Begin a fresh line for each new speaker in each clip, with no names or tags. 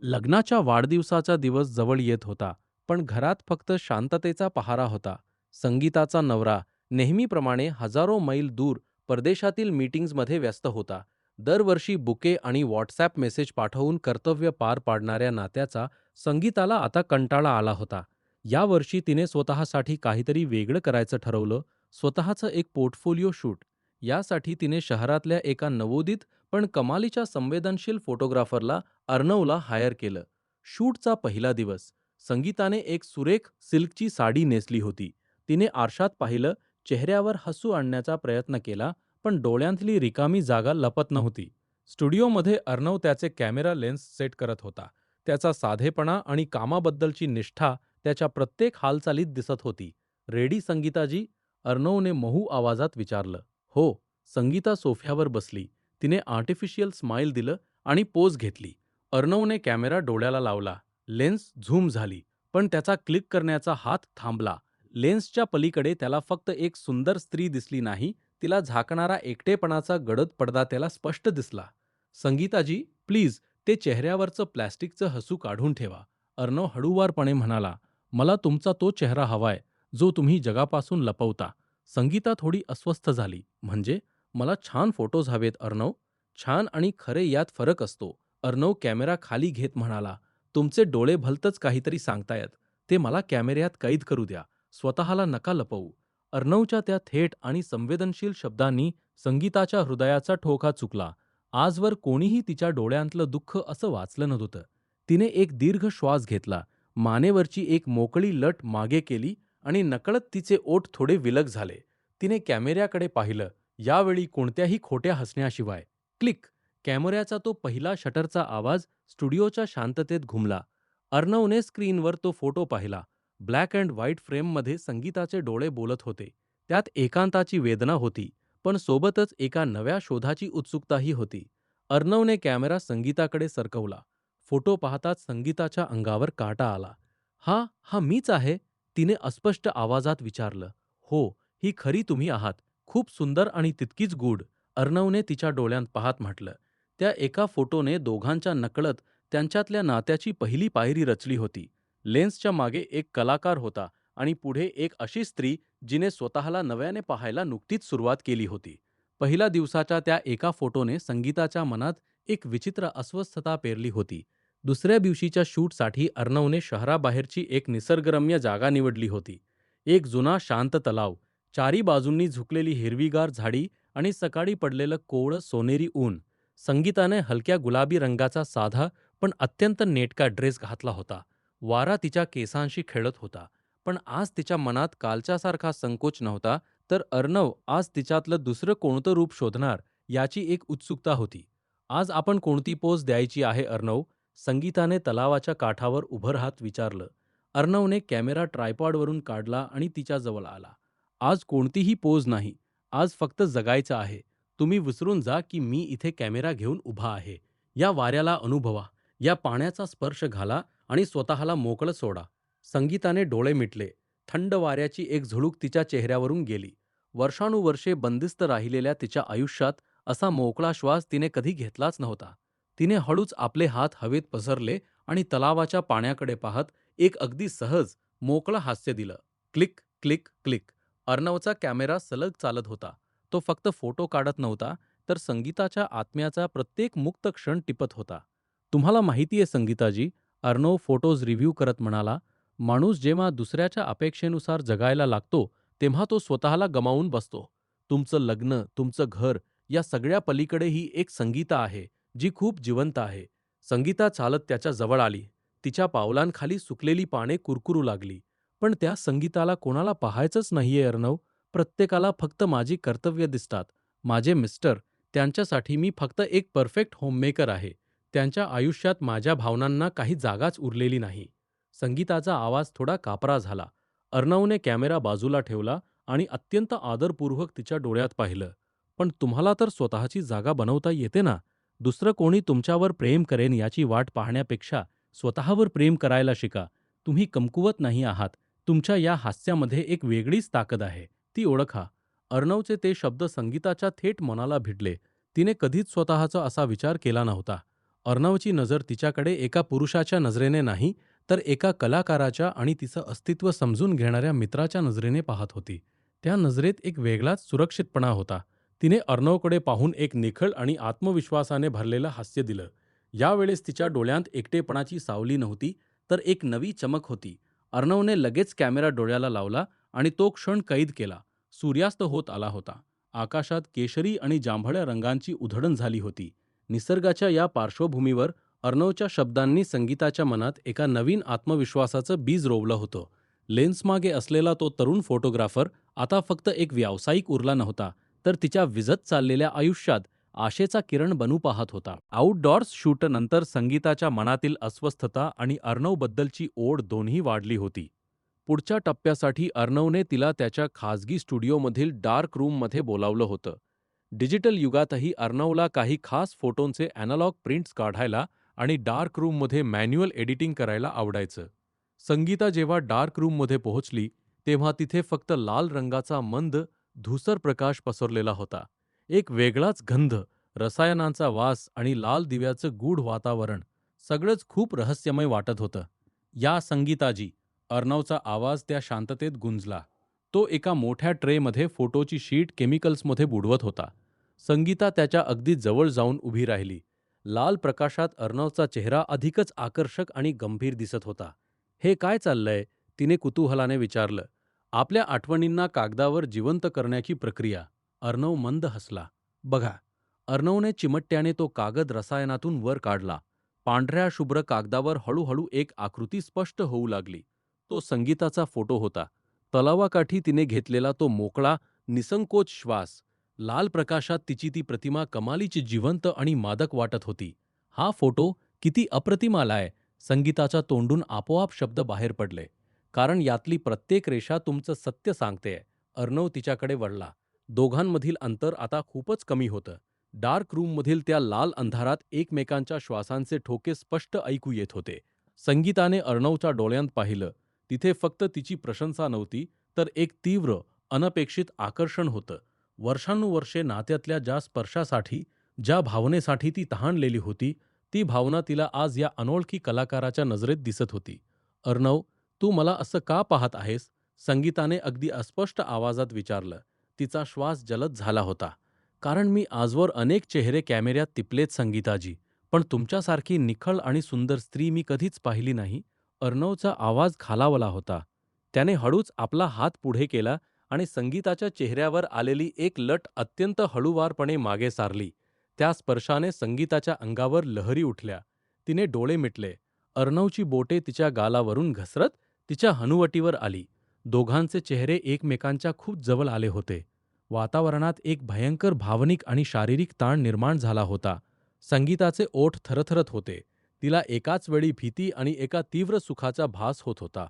लग्नाच्या वाढदिवसाचा दिवस जवळ येत होता, पण घरात फक्त शांततेचा पहारा होता. संगीताचा नवरा नेहमीप्रमाणे हजारो मैल दूर परदेशातील मीटिंग्जमध्ये व्यस्त होता. दरवर्षी बुके आणि व्हॉट्सॲप मेसेज पाठवून कर्तव्य पार पाडणाऱ्या नात्याचा संगीताला आता कंटाळा आला होता. यावर्षी तिने स्वतःसाठी काहीतरी वेगळं करायचं ठरवलं, स्वतःचं एक पोर्टफोलिओ शूट. यासाठी तिने शहरातल्या एका नवोदित पण कमालीच्या संवेदनशील फोटोग्राफरला अर्णवला हायर केलं. शूटचा पहिला दिवस. संगीताने एक सुरेख सिल्कची साडी नेसली होती. तिने आरशात पाहिलं, चेहऱ्यावर हसू आणण्याचा प्रयत्न केला, पण डोळ्यांतली रिकामी जागा लपत नव्हती. स्टुडिओमध्ये अर्णव त्याचे कॅमेरा लेन्स सेट करत होता. त्याचा साधेपणा आणि कामाबद्दलची निष्ठा त्याच्या प्रत्येक हालचालीत दिसत होती. "रेडी संगीताजी?" अर्णवने मऊ आवाजात विचारलं. "हो." संगीता सोफ्यावर बसली. तिने आर्टिफिशियल स्माईल दिलं आणि पोज घेतली. अर्णवने कॅमेरा डोळ्याला लावला. लेन्स झूम झाली, पण त्याचा क्लिक करण्याचा हात थांबला. लेन्सच्या पलीकडे त्याला फक्त एक सुंदर स्त्री दिसली नाही, तिला झाकणारा एकटेपणाचा गडद पडदा त्याला स्पष्ट दिसला. "संगीताजी, प्लीज ते चेहऱ्यावरचं प्लॅस्टिकचं हसू काढून ठेवा." अर्णव हळूवारपणे म्हणाला. "मला तुमचा तो चेहरा हवाय, जो तुम्ही जगापासून लपवता." संगीता थोडी अस्वस्थ झाली. "म्हणजे?" "मला छान फोटोज हवेत अर्णव." "छान आणि खरे यात फरक असतो." अर्णव कॅमेरा खाली घेत म्हणाला. "तुमचे डोळे भलतंच काहीतरी सांगतायत. ते मला कॅमेऱ्यात कैद करू द्या. स्वतःला नका लपवू." अर्णवच्या त्या थेट आणि संवेदनशील शब्दांनी संगीताच्या हृदयाचा ठोका चुकला. आजवर कोणीही तिच्या डोळ्यांतलं दुःख असं वाचलं नव्हतं. तिने एक दीर्घ श्वास घेतला. मानेवरची एक मोकळी लट मागे केली आणि नकळत तिचे ओठ थोडे विलग झाले. तिने कॅमेऱ्याकडे पाहिलं. यावेळी कोणत्याही खोट्या हसण्याशिवाय. क्लिक! कॅमेऱ्याचा तो पहिला शटरचा आवाज स्टुडिओच्या शांततेत घुमला. अर्णवने स्क्रीनवर तो फोटो पाहिला. ब्लॅक अँड व्हाईट फ्रेममध्ये संगीताचे डोळे बोलत होते. त्यात एकांताची वेदना होती, पण सोबतच एका नव्या शोधाची उत्सुकताही होती. अर्णवने कॅमेरा संगीताकडे सरकवला. फोटो पाहताच संगीताच्या अंगावर काटा आला. हा मीच आहे?" तिने अस्पष्ट आवाजात विचारलं. "हो, ही खरी तुम्ही आहात. खूप सुंदर आणि तितकीच गूढ." अर्णवने तिच्या डोळ्यांत पाहत म्हटलं. त्या एका फोटोने दोघांच्या नकळत त्यांच्यातल्या नात्याची पहिली पायरी रचली होती. लेन्सच्या मागे एक कलाकार होता आणि पुढे एक अशी स्त्री जिने स्वतःला नव्याने पाहायला नुकतीच सुरुवात केली होती. पहिल्या दिवसाच्या त्या एका फोटोने संगीताच्या मनात एक विचित्र अस्वस्थता पेरली होती. दुसऱ्या दिवशीच्या शूटसाठी अर्णवने शहराबाहेरची एक निसर्गरम्य जागा निवडली होती. एक जुना शांत तलाव, चारी बाजूंनी झुकलेली हिरवीगार झाडी आणि सकाळी पडलेलं कोवळं सोनेरी ऊन. संगीताने हलक्या गुलाबी रंगाचा साधा पण अत्यंत नेटका ड्रेस घातला होता. वारा तिच्या केसांशी खेळत होता. पण आज तिच्या मनात कालच्यासारखा संकोच नव्हता, तर अर्णव आज तिच्यातलं दुसरं कोणतं रूप शोधणार याची एक उत्सुकता होती. "आज आपण कोणती पोज द्यायची आहे अर्णव?" संगीताने तलावाच्या काठावर उभं राहत विचारलं. अर्णवने कॅमेरा ट्रायपॉडवरून काढला आणि तिच्याजवळ आला. "आज कोणतीही पोज नाही. आज फक्त जगायचं आहे. तुम्ही विसरून जा की मी इथे कॅमेरा घेऊन उभा आहे. या वाऱ्याला अनुभवा, या पाण्याचा स्पर्श घाला आणि स्वतःला मोकळं सोडा." संगीताने डोळे मिटले. थंड वाऱ्याची एक झुळूक तिच्या चेहऱ्यावरून गेली. वर्षानुवर्षे बंदिस्त राहिलेल्या तिच्या आयुष्यात असा मोकळा श्वास तिने कधी घेतलाच नव्हता. तिने हळूच आपले हात हवेत पसरले आणि तलावाच्या पाण्याकडे पाहत एक अगदी सहज, मोकळं हास्य दिलं. Click, click, click. अर्णवचा कॅमेरा सलग चालत होता. तो फक्त फोटो काढत नव्हता, तर संगीताच्या आत्म्याचा प्रत्येक मुक्त क्षण टिपत होता. "तुम्हाला माहितीये संगीताजी," अर्णव फोटोज रिव्ह्यू करत म्हणाला, "माणूस जेव्हा दुसऱ्याच्या अपेक्षेनुसार जगायला लागतो, तेव्हा तो स्वतःला गमावून बसतो. तुमचं लग्न, तुमचं घर या सगळ्या पलीकडे ही एक संगीता आहे, जी खूप जिवंत आहे." संगीता चालत त्याच्या जवळ आली. तिच्या पावलांखाली सुकलेली पाने कुरकुरू लागली. "पण त्या संगीताला कोणाला पाहायचंच नाहीये अर्णव. प्रत्येकाला फक्त माझी कर्तव्य दिसतात. माझे मिस्टर, त्यांच्यासाठी मी फक्त एक परफेक्ट होममेकर आहे. त्यांच्या आयुष्यात माझ्या भावनांना काही जागाच उरलेली नाही." संगीताचा आवाज थोडा कापरा झाला. अर्णवने कॅमेरा बाजूला ठेवला आणि अत्यंत आदरपूर्वक तिच्या डोळ्यात पाहिलं. "पण तुम्हाला तर स्वतःची जागा बनवता येते ना. दुसरं कोणी तुमच्यावर प्रेम करेन याची वाट पाहण्यापेक्षा स्वतःवर प्रेम करायला शिका. तुम्ही कमकुवत नाही आहात. तुमच्या या हास्यामध्ये एक वेगळीच ताकद आहे. ती ओळखा." अर्णवचे ते शब्द संगीताच्या थेट मनाला भिडले. तिने कधीच स्वतःचा असा विचार केला नव्हता. अर्णवची नजर तिच्याकडे एका पुरुषाच्या नजरेने नाही, तर एका कलाकाराच्या आणि तिचं अस्तित्व समजून घेणाऱ्या मित्राच्या नजरेने पाहत होती. त्या नजरेत एक वेगळाच सुरक्षितपणा होता. तिने अर्णवकडे पाहून एक निखळ आणि आत्मविश्वासाने भरलेलं हास्य दिलं. यावेळेस तिच्या डोळ्यांत एकटेपणाची सावली नव्हती, तर एक नवी चमक होती. अर्णवने लगेच कॅमेरा डोळ्याला लावला आणि तो क्षण कैद केला. सूर्यास्त होत आला होता. आकाशात केशरी आणि जांभळ्या रंगांची उधळण झाली होती. निसर्गाच्या या पार्श्वभूमीवर अर्णवच्या शब्दांनी संगीताच्या मनात एका नवीन आत्मविश्वासाचं बीज रोवलं होतं. लेन्समागे असलेला तो तरुण फोटोग्राफर आता फक्त एक व्यावसायिक उरला नव्हता, तर तिच्या विझत चाललेल्या आयुष्यात आशेचा किरण बनू पाहत होता. आउटडोअर्स शूटनंतर संगीताच्या मनातील अस्वस्थता आणि अर्णवबद्दलची ओढ दोन्ही वाढली होती. पुढच्या टप्प्यासाठी अर्णवने तिला त्याच्या खाजगी स्टुडिओमधील डार्क रूममध्ये बोलावलं होतं. डिजिटल युगातही अर्णवला काही खास फोटोंचे अॅनालॉग प्रिंट्स काढायला आणि डार्क रूममध्ये मॅन्युअल एडिटिंग करायला आवडायचं. संगीता जेव्हा डार्क रूममध्ये पोहोचली, तेव्हा तिथे फक्त लाल रंगाचा मंद, धूसर प्रकाश पसरलेला होता. एक वेगळाच गंध, रसायनांचा वास आणि लाल दिव्याचं गूढ वातावरण, सगळंच खूप रहस्यमय वाटत होतं. "या संगीताजी," अर्णवचा आवाज त्या शांततेत गुंजला. तो एका मोठ्या ट्रेमध्ये फोटोची शीट केमिकल्समध्ये बुडवत होता. संगीता त्याच्या अगदी जवळ जाऊन उभी राहिली. लाल प्रकाशात अर्णवचा चेहरा अधिकच आकर्षक आणि गंभीर दिसत होता. "हे काय चाललंय?" तिने कुतूहलाने विचारलं. "आपल्या आठवणींना कागदावर जिवंत करण्याची प्रक्रिया." अर्णव मंद हसला. "बघा." अर्णवने चिमट्ट्याने तो कागद रसायनातून वर काढला. पांढऱ्या शुभ्र कागदावर हळूहळू एक आकृती स्पष्ट होऊ लागली. तो संगीताचा फोटो होता. तलावाकाठी तिने घेतलेला तो मोकळा, निसंकोच श्वास. लाल प्रकाशात तिची ती प्रतिमा कमालीची जिवंत आणि मादक वाटत होती. "हा फोटो किती अप्रतिम आलाय." संगीताच्या तोंडून आपोआप शब्द बाहेर पडले. "कारण यातली प्रत्येक रेषा तुमचं सत्य सांगतेय." अर्णव तिच्याकडे वळला. दोघांमधील अंतर आता खूपच कमी होतं. डार्क रूममधील त्या लाल अंधारात एकमेकांच्या श्वासांचे ठोके स्पष्ट ऐकू येत होते. संगीताने अर्णवच्या डोळ्यांत पाहिलं. तिथे फक्त तिची प्रशंसा नव्हती, तर एक तीव्र, अनपेक्षित आकर्षण होतं. वर्षानुवर्षे नात्यातल्या ज्या स्पर्शासाठी, ज्या भावनेसाठी ती तहानलेली होती, ती भावना तिला आज या अनोळखी कलाकाराच्या नजरेत दिसत होती. "अर्णव, तू मला असं का पाहत आहेस?" संगीताने अगदी अस्पष्ट आवाजात विचारलं. तिचा श्वास जलद झाला होता. "कारण मी आजवर अनेक चेहरे कॅमेऱ्यात टिपलेत संगीताजी, पण तुमच्यासारखी निखळ आणि सुंदर स्त्री मी कधीच पाहिली नाही." अर्णवचा आवाज खालावला होता. त्याने हळूच आपला हात पुढे केला आणि संगीताच्या चेहऱ्यावर आलेली एक लट अत्यंत हळूवारपणे मागे सारली. त्या स्पर्शाने संगीताच्या अंगावर लहरी उठल्या. तिने डोळे मिटले. अर्णवची बोटे तिच्या गालावरून घसरत तिच्या हनुवटीवर आली. दोघांचे चेहरे एकमेकांच्या खूप जवळ आले होते. वातावरणात एक भयंकर भावनिक आणि शारीरिक ताण निर्माण झाला होता. संगीताचे ओठ थरथरत होते. तिला एकाच वेळी भीती आणि एका तीव्र सुखाचा भास होत होता.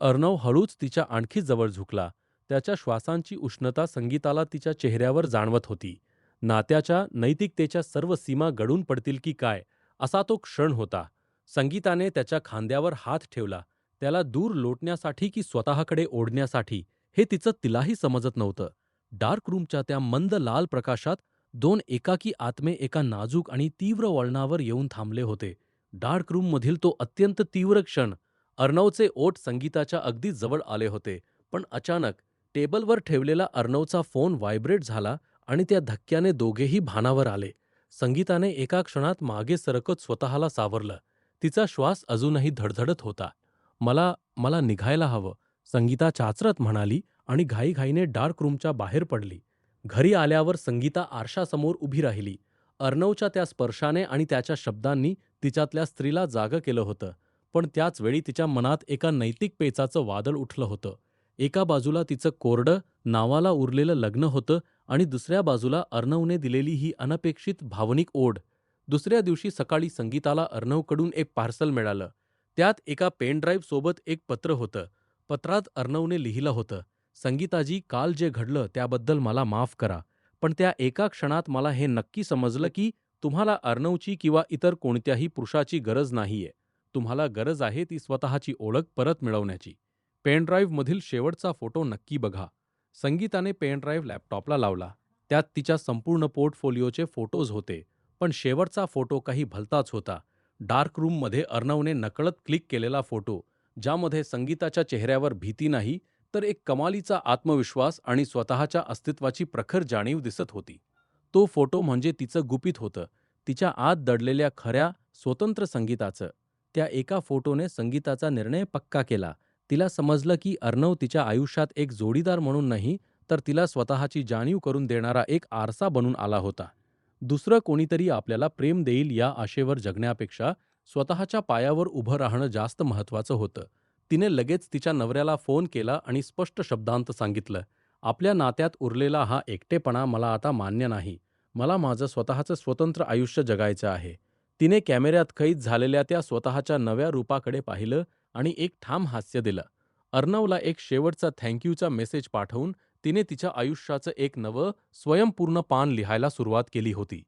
अर्णव हळूच तिच्या आणखी जवळ झुकला. त्याच्या श्वासांची उष्णता संगीताला तिच्या चेहऱ्यावर जाणवत होती. नात्याच्या, नैतिकतेच्या सर्व सीमा गळून पडतील की काय, असा तो क्षण होता. संगीताने त्याच्या खांद्यावर हात ठेवला. त्याला दूर लोटण्यासाठी की स्वतःकडे ओढण्यासाठी, हे तिलाही समजत नव्हतं. डार्क रूमच्या त्या मंद लाल प्रकाशात दोन एकाकी आत्मे एका नाजूक आणि तीव्र वळणावर येऊन थांबले होते. डार्क रूममधील तो अत्यंत तीव्र क्षण. अर्णवचे ओठ संगीताच्या अगदी जवळ आले होते, पण अचानक टेबलवर ठेवलेला अर्णवचा फोन व्हायब्रेट झाला आणि त्या धक्क्याने दोघेही भानावर आले. संगीताने एका क्षणात मागे सरकत स्वतःला सावरलं. तिचा श्वास अजूनही धडधडत होता. "मला मला निघायला हवं," संगीता चाचरत म्हणाली आणि घाईघाईने डार्क रूमच्या बाहेर पडली. घरी आल्यावर संगीता आरशासमोर उभी राहिली. अर्णवच्या त्या स्पर्शाने आणि त्याच्या शब्दांनी तिच्यातल्या स्त्रीला जागं केलं होतं. पण त्याच वेळी तिच्या मनात एका नैतिक पेचाचं वादळ उठलं होतं. एका बाजूला तिचं कोरडं, नावाला उरलेलं लग्न होतं आणि दुसऱ्या बाजूला अर्णवने दिलेली ही अनपेक्षित भावनिक ओढ. दुसऱ्या दिवशी सकाळी संगीताला अर्णवकडून एक पार्सल मिळालं. त्यात एका पेन ड्राईव्ह सोबत एक पत्र होतं. पत्रात अर्णवने लिहिलं होतं, "संगीताजी, काल जे घडलं त्याबद्दल मला माफ करा. पण त्या एका क्षणात मला हे नक्की समजलं की तुम्हाला अर्णवची किंवा इतर कोणत्याही पुरुषाची गरज नाहीये. तुम्हाला गरज आहे ती स्वतःची ओळख परत मिळवण्याची. पेनड्राईव्हमधील शेवटचा फोटो नक्की बघा." संगीताने पेनड्राईव्ह लॅपटॉपला लावला. त्यात तिच्या संपूर्ण पोर्टफोलिओचे फोटोज होते. पण शेवटचा फोटो काही भलताच होता. डार्क रूममध्ये अर्णवने नकळत क्लिक केलेला फोटो, ज्यामध्ये संगीताच्या चेहऱ्यावर भीती नाही, तर एक कमालीचा आत्मविश्वास आणि स्वतःच्या अस्तित्वाची प्रखर जाणीव दिसत होती. तो फोटो म्हणजे तिचं गुपित होतं, तिच्या आत दडलेल्या खऱ्या, स्वतंत्र संगीताचं. त्या एका फोटोने संगीताचा निर्णय पक्का केला. तिला समजलं की अर्णव तिच्या आयुष्यात एक जोडीदार म्हणून नाही, तर तिला स्वतःची जाणीव करून देणारा एक आरसा बनून आला होता. दुसरं कोणीतरी आपल्याला प्रेम देईल या आशेवर जगण्यापेक्षा स्वतःच्या पायावर उभं राहणं जास्त महत्त्वाचं होतं. तिने लगेच तिच्या नवऱ्याला फोन केला आणि स्पष्ट शब्दांत सांगितलं, "आपल्या नात्यात उरलेला हा एकटेपणा मला आता मान्य नाही. मला माझं स्वतःचं स्वतंत्र आयुष्य जगायचं आहे." तिने कॅमेऱ्यात कैद झालेल्या त्या स्वतःच्या नव्या रूपाकडे पाहिलं आणि एक ठाम हास्य दिलं. अर्णवला एक शेवटचा थँक यूचा मेसेज पाठवून तिने तिच्या आयुष्याचं एक नवं, स्वयंपूर्ण पान लिहायला सुरुवात केली होती.